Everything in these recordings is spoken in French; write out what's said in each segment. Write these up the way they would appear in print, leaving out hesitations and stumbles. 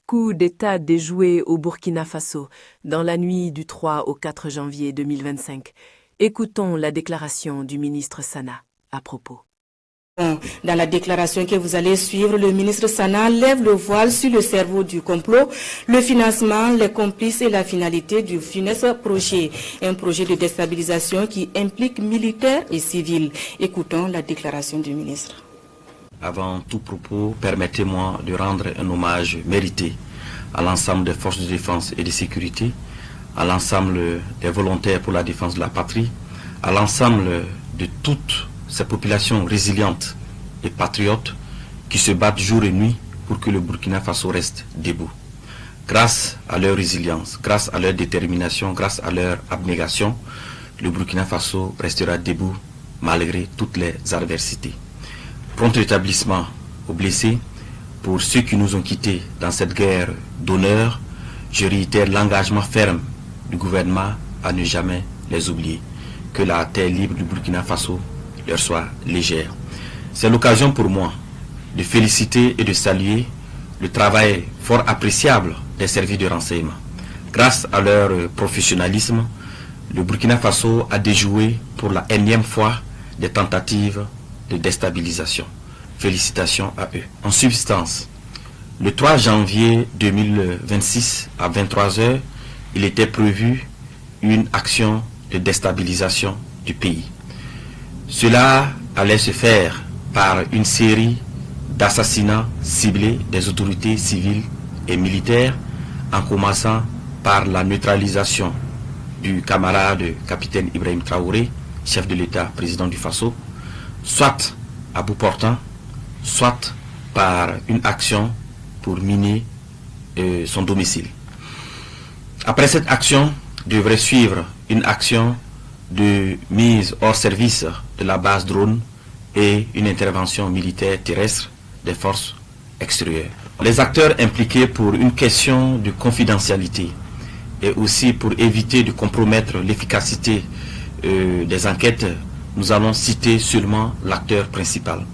Coup d'État déjoué au Burkina Faso dans la nuit du 3 au 4 janvier 2025. Écoutons la déclaration du ministre Sana à propos. Dans la déclaration que vous allez suivre, le ministre Sana lève le voile sur le cerveau du complot, le financement, les complices et la finalité du funeste projet. Un projet de déstabilisation qui implique militaires et civils. Écoutons la déclaration du ministre. Avant tout propos, permettez-moi de rendre un hommage mérité à l'ensemble des forces de défense et de sécurité, à l'ensemble des volontaires pour la défense de la patrie, à l'ensemble de toutes ces populations résilientes et patriotes qui se battent jour et nuit pour que le Burkina Faso reste debout. Grâce à leur résilience, grâce à leur détermination, grâce à leur abnégation, le Burkina Faso restera debout malgré toutes les adversités. Prompt rétablissement aux blessés. Pour ceux qui nous ont quittés dans cette guerre d'honneur, je réitère l'engagement ferme du gouvernement à ne jamais les oublier. Que la terre libre du Burkina Faso leur soit légère. C'est l'occasion pour moi de féliciter et de saluer le travail fort appréciable des services de renseignement. Grâce à leur professionnalisme, le Burkina Faso a déjoué pour la énième fois des tentatives de déstabilisation. Félicitations à eux. En substance, le 3 janvier 2026 à 23h, il était prévu une action de déstabilisation du pays. Cela allait se faire par une série d'assassinats ciblés des autorités civiles et militaires, en commençant par la neutralisation du camarade capitaine Ibrahim Traoré, chef de l'État, président du Faso, soit à bout portant, soit par une action pour miner son domicile. Après cette action, devrait suivre une action de mise hors service de la base drone et une intervention militaire terrestre des forces extérieures. Les acteurs impliqués pour une question de confidentialité et aussi pour éviter de compromettre l'efficacité des enquêtes, nous allons citer seulement l'acteur principal.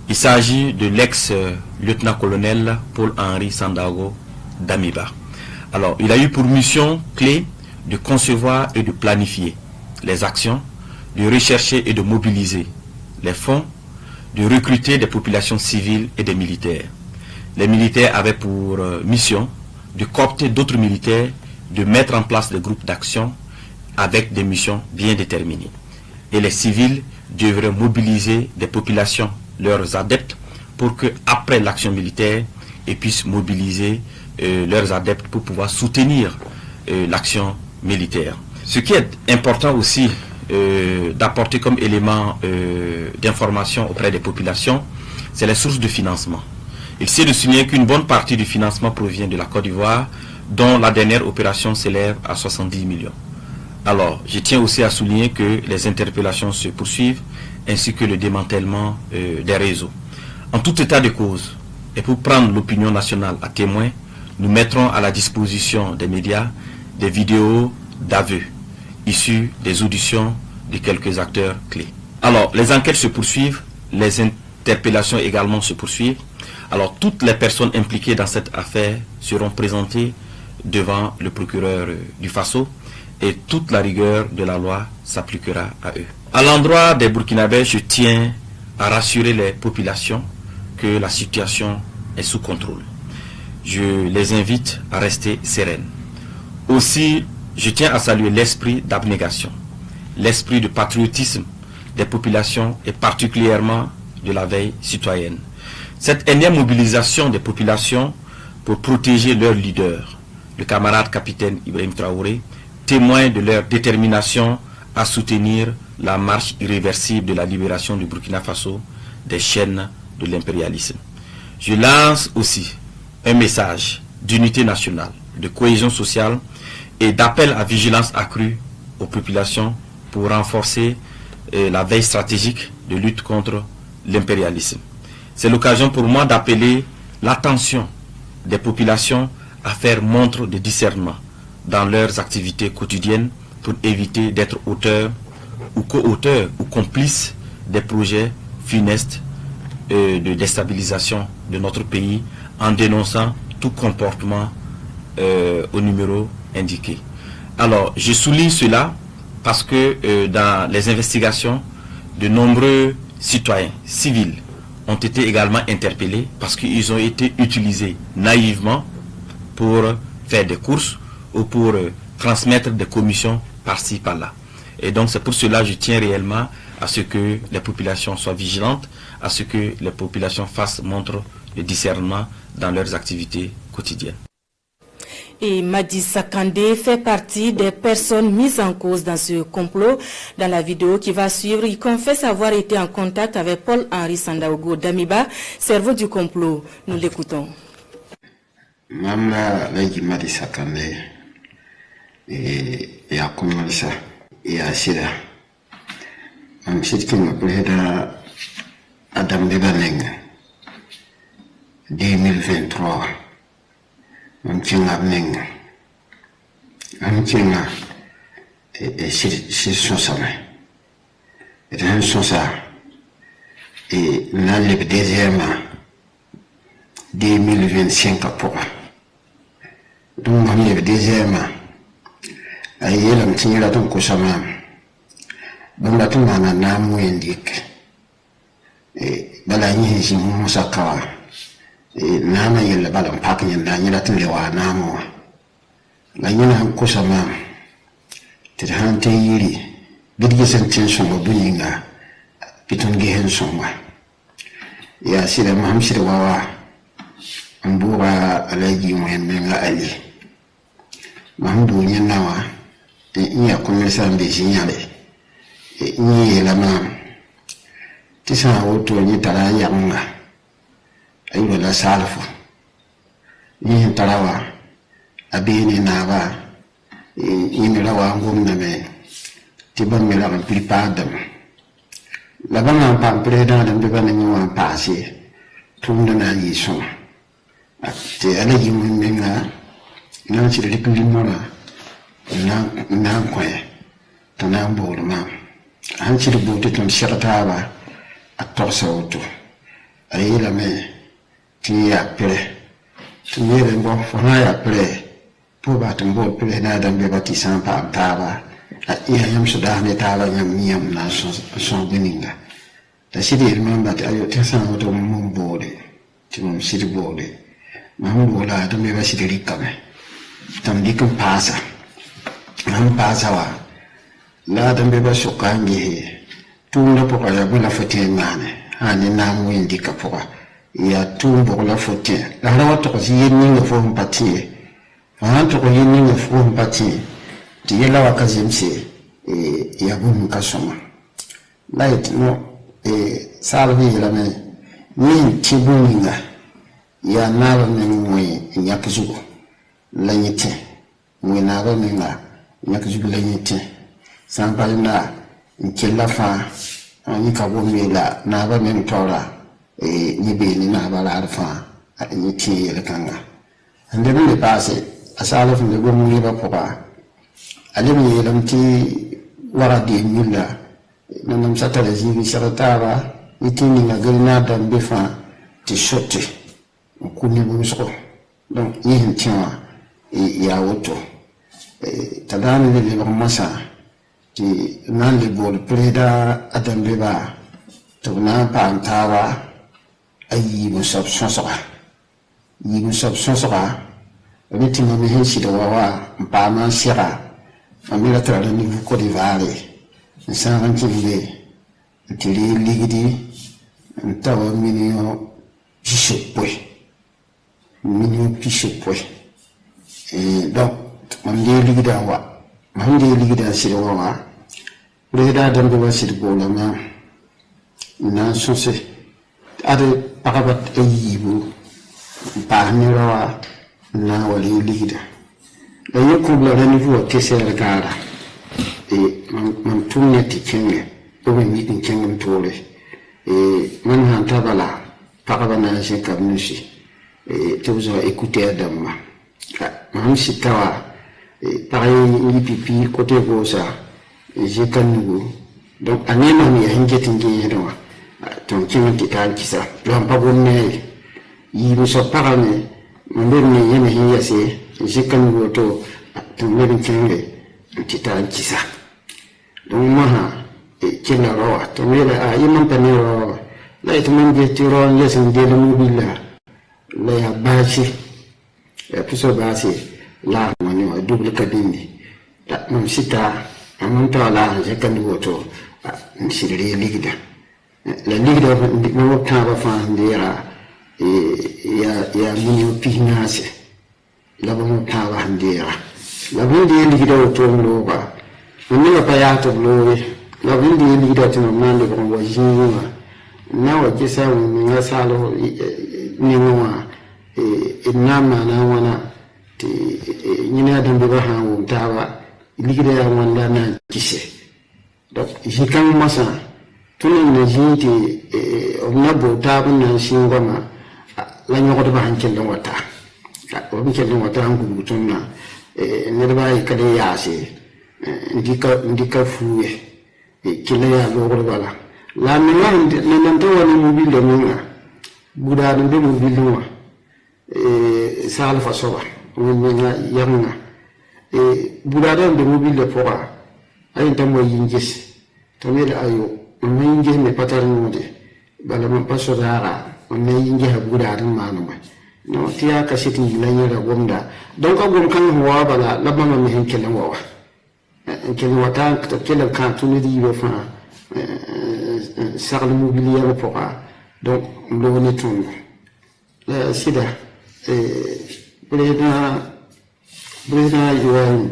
Il s'agit de l'ex-lieutenant-colonel Paul-Henri Sandaogo Damiba. Alors, il a eu pour mission clé de concevoir et de planifier les actions, de rechercher et de mobiliser les fonds, de recruter des populations civiles et des militaires. Les militaires avaient pour mission de coopter d'autres militaires, de mettre en place des groupes d'action avec des missions bien déterminées. Et les civils devraient mobiliser des populations, leurs adeptes, pour que après l'action militaire, ils puissent mobiliser leurs adeptes pour pouvoir soutenir l'action militaire. Ce qui est important aussi d'apporter comme élément d'information auprès des populations, c'est les sources de financement. Il s'est de souligner qu'une bonne partie du financement provient de la Côte d'Ivoire, dont la dernière opération s'élève à 70 millions. Alors, je tiens aussi à souligner que les interpellations se poursuivent, ainsi que le démantèlement des réseaux. En tout état de cause, et pour prendre l'opinion nationale à témoin, nous mettrons à la disposition des médias des vidéos d'aveux issus des auditions de quelques acteurs clés. Alors, les enquêtes se poursuivent, les interpellations également se poursuivent. Alors, toutes les personnes impliquées dans cette affaire seront présentées devant le procureur du Faso et toute la rigueur de la loi s'appliquera à eux. À l'endroit des Burkinabés, je tiens à rassurer les populations que la situation est sous contrôle. Je les invite à rester sereines. Aussi, je tiens à saluer l'esprit d'abnégation, l'esprit de patriotisme des populations et particulièrement de la veille citoyenne. Cette énième mobilisation des populations pour protéger leur leader, le camarade capitaine Ibrahim Traoré, témoin de leur détermination à soutenir la marche irréversible de la libération du Burkina Faso des chaînes de l'impérialisme. Je lance aussi un message d'unité nationale, de cohésion sociale et d'appel à vigilance accrue aux populations pour renforcer la veille stratégique de lutte contre l'impérialisme. C'est l'occasion pour moi d'appeler l'attention des populations à faire montre de discernement dans leurs activités quotidiennes pour éviter d'être auteurs ou co-auteurs ou complices des projets funestes de déstabilisation de notre pays en dénonçant tout comportement au numéro indiqué. Alors, je souligne cela parce que dans les investigations, de nombreux citoyens civils ont été également interpellés parce qu'ils ont été utilisés naïvement pour faire des courses ou pour transmettre des commissions par-ci, par-là. Et donc c'est pour cela que je tiens réellement à ce que les populations soient vigilantes, à ce que les populations montrent le discernement dans leurs activités quotidiennes. Et Madi Sakandé fait partie des personnes mises en cause dans ce complot. Dans la vidéo qui va suivre, il confesse avoir été en contact avec Paul-Henri Sandaogo Damiba, cerveau du complot. Nous l'écoutons. Mamla Lady Madi Sakandé et a commencé et a sida. On sait qu'il m'appelait Adam Debaneng 2023. On tient à Meng. On tient à et c'est son sommet. Et dans son ça. Et dans le deuxième 2025 pour. Donc, on le deuxième. Et il a un petit peu de couchement. Donc, là, tout le monde a un mot indique. Et, balani, j'ai mon sakawa. Et nana yelle balam pak nyanda nyila tulewa namo la nyina kusama te hante yiri bidge senten songo buninga piton gehen songo ya sire maham sire wawa mbura alaji mwenga ali mahmdu nyenawa iya kumesa mbe sinyale ni la mam tisa woto ni tara yanga ayo la salfo ni tarawa abini naba ni rawa ngumna me tiban me la pripadam la bana pa preda dam de bana ni wa pasi tunda na yiso te ala yi menga na ci de kulimora na kwe tana mbolo ma han ci de bote ton shirata ba atorsa auto ayila me ti apre ti yere bo fona ya pre po ba tambo pre na dan be bati san pa taba ya yam suda ne taba yam na so bininga da sidi man ba ta ayo tesa to mun bode ti mun sidi bode mun bola da me ba sidi rikame tam dikum pasa man pasa wa la dan be ba shokangi tu na po ka ya bula fote mane ani na mu indika po ya tumbo la fote la rawa to ko yini ne fo mpati fa to ko yini ne fo mpati ti yela wakazimse ya bunu kasoma light no salvi la me ni tibuninga ya naba me mwe nyakuzugo la nyite mwe naba me nga nyakuzugo la nyite samba na nkella fa ani kabo me la naba me mtora ni beni na bala arfa ni ti le kanga ande me passe asala fu le gomu ni ba poka ale mi lam ti wara de milla nanam satale zibi sarataba ni ti ni na gelna dan be fa ti shotte ku ni bu so donc ni hintia ya woto tadani le ba masa ti nan le bol preda adam be ba to na pa antawa ayi musab sonsoka yi musab sonsoka riti ma me hensi da wawa pa ma sira famila tra ni ko di vale sa ranti be tiri ligidi ntawa minio pisepwe donc man de ligida wa man de ligida sira wawa reda dan be wasir bola ma na sonse ade pakabat ayibu pa nirawa na wali ligida da yoko bla da nivo tesere gara man tunne ti kenge o be mitin kenge tole man han tabala pakabana je kabnushi tuzo écouter dama man sitawa pareil ni pipi côté gosa je kanugo donc anema mi hingeti ngiro ton kini kital kisa lampa gonne yi muso parane Mamber ni yene hiya se jikan woto tumberin kenge tita kisa don maha kila rawa to mele a yiman pani rawa la ito man je tiro lesin de mobila la ya bachi ya puso basi la mani wa double cabine ta mam sita amon to la jikan woto sirri ligida la ligida mo ta ba fa ndira ya munyo pinase la mo ta ba ndira la bindi ligida woto no ba ni pa ya to lo la bindi ligida to mande ko wajinga na wajisa nga salo ni nwa inama na wana ti nyina dambe ba ha wo ta ba ligida ya wanda na kise donc jikan masa tunan na jinti na bota bunan shingoma la nyodo ba hankel don wata ko hankel don wata an gudu tunna ne da bai kade ya se ndika fuwe kila ya logoro bala la milan nan to wani mobile minga buda de mobile wa sal fa soba minga yamna buda de mobile poa ay tamo yinjis to ne da ayo mun yinje me patar node bala man paso dara on yinje ha buda dan manuma no tiya ka siti lanya da gomda don ka gom kan huwa bala labama me henkelan wawa henkelan wata to kelan kan tuni di be fa sarle mobilier poa donc lo ne tun la sida président yuan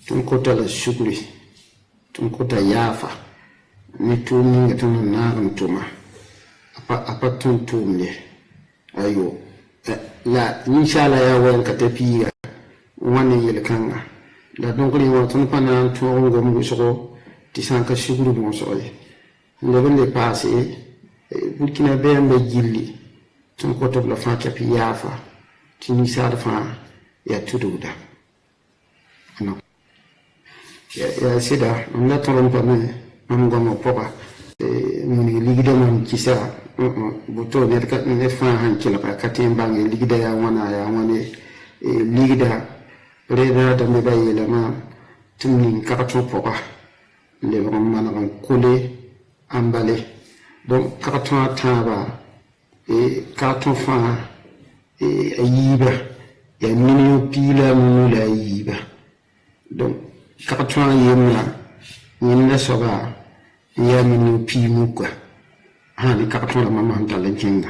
tun kota la shukri tun kota yafa ni tuni ngatun na ntuma apa tun tumne ayo la inshallah ya wan ka tafiya wannan yelkanga la donc ni wa tun pana to ngom go so ti sanka shukru mo so le bende passé burkina be jilli tun kota la fa ka yafa ti ni sa fa ya tududa no ya sida on la tolon pa me am gomo poka ni ligida man kisa buto ne ka ne fa han kila ka katin bangi ligida ya wana ya wane ligida reda da me bayela ma tunni ka to poka le ron man ron kole ambale donc ka to taba ka to fa ayiba ya minio pila mula ayiba donc ka to yemna nyinna soba ya minio pi muka hani ka to la mama ndala jinga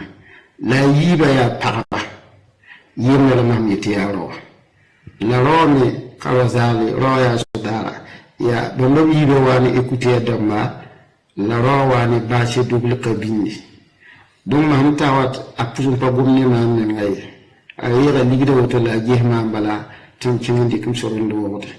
la yiba ya paraba yemna la mama yetiaro la rone kawazali roya sodara ya dondo yido wani écouter dama la ro wani baché double cabine donc man tawat apusum pa gomni man ngay ayira ligida woto la jehma bala tan ci ndik sorondo wote